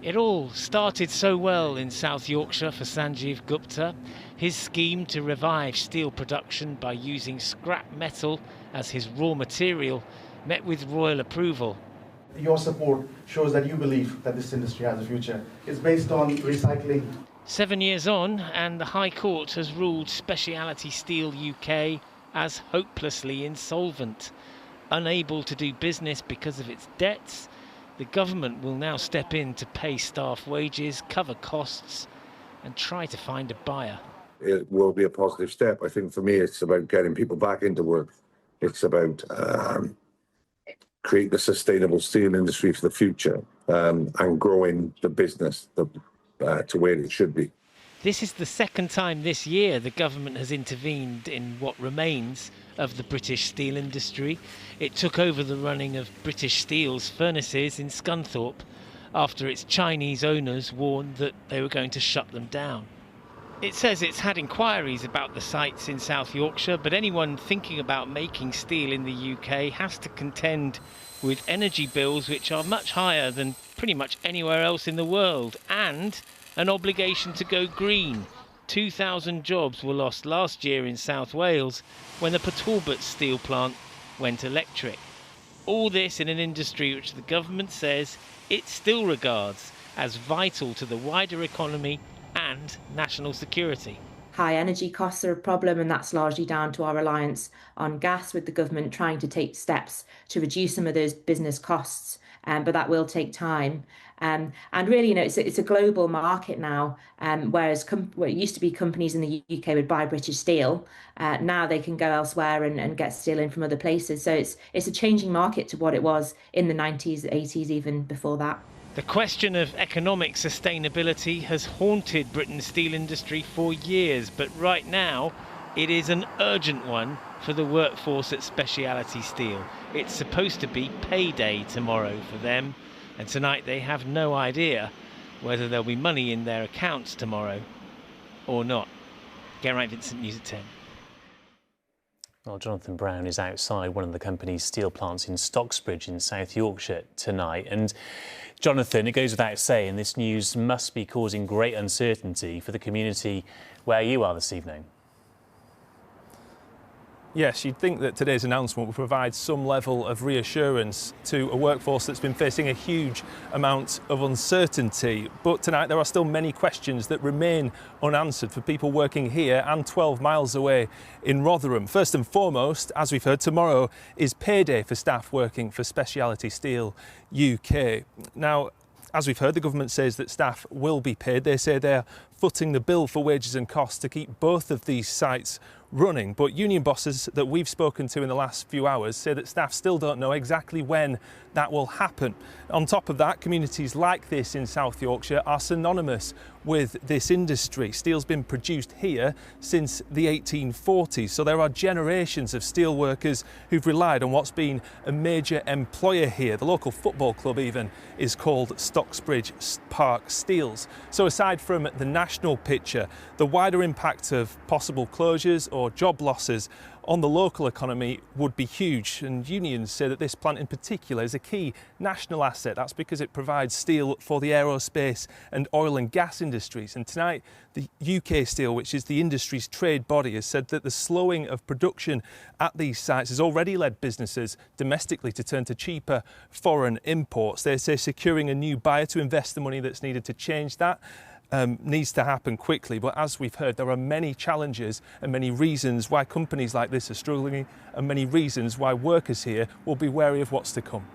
It all started so well in South Yorkshire for Sanjeev Gupta. His scheme to revive steel production by using scrap metal as his raw material met with royal approval. Your support shows that you believe that this industry has a future. It's based on recycling. 7 years on, and the High Court has ruled Speciality Steel UK as hopelessly insolvent. Unable to do business because of its debts, the government will now step in to pay staff wages, cover costs, and try to find a buyer. It will be a positive step. I think for me, it's about getting people back into work. It's about creating a sustainable steel industry for the future and growing the business to where it should be. This is the second time this year the government has intervened in what remains of the British steel industry. It took over the running of British Steel's furnaces in Scunthorpe after its Chinese owners warned that they were going to shut them down. It says it's had inquiries about the sites in South Yorkshire, but anyone thinking about making steel in the UK has to contend with energy bills which are much higher than pretty much anywhere else in the world, and an obligation to go green. 2,000 jobs were lost last year in South Wales when the Port Talbot steel plant went electric. All this in an industry which the government says it still regards as vital to the wider economy and national security. High energy costs are a problem, and that's largely down to our reliance on gas, with the government trying to take steps to reduce some of those business costs, but that will take time. And really, it's a global market now, whereas where it used to be companies in the UK would buy British steel, now they can go elsewhere and get steel in from other places. So it's a changing market to what it was in the 90s, 80s, even before that. The question of economic sustainability has haunted Britain's steel industry for years, but right now it is an urgent one for the workforce at Speciality Steel. It's supposed to be payday tomorrow for them, and tonight they have no idea whether there'll be money in their accounts tomorrow or not. Geraint Vincent, News at 10. Well, Jonathan Brown is outside one of the company's steel plants in Stocksbridge in South Yorkshire tonight. And Jonathan, it goes without saying, this news must be causing great uncertainty for the community where you are this evening. Yes, you'd think that today's announcement will provide some level of reassurance to a workforce that's been facing a huge amount of uncertainty. But tonight there are still many questions that remain unanswered for people working here and 12 miles away in Rotherham. First and foremost, as we've heard, tomorrow is payday for staff working for Speciality Steel UK. Now, as we've heard, the government says that staff will be paid. They say they're footing the bill for wages and costs to keep both of these sites running. But union bosses that we've spoken to in the last few hours say that staff still don't know exactly when that will happen. On top of that, communities like this in South Yorkshire are synonymous with this industry. Steel's been produced here since the 1840s, so there are generations of steel workers who've relied on what's been a major employer here. The local football club even is called Stocksbridge Park Steels. So aside from the national picture, the wider impact of possible closures or job losses on the local economy would be huge, and unions say that this plant in particular is a key national asset. That's because it provides steel for the aerospace and oil and gas industries. And tonight, the UK Steel, which is the industry's trade body, has said that the slowing of production at these sites has already led businesses domestically to turn to cheaper foreign imports. They say securing a new buyer to invest the money that's needed to change that needs to happen quickly. But as we've heard, there are many challenges and many reasons why companies like this are struggling, and many reasons why workers here will be wary of what's to come.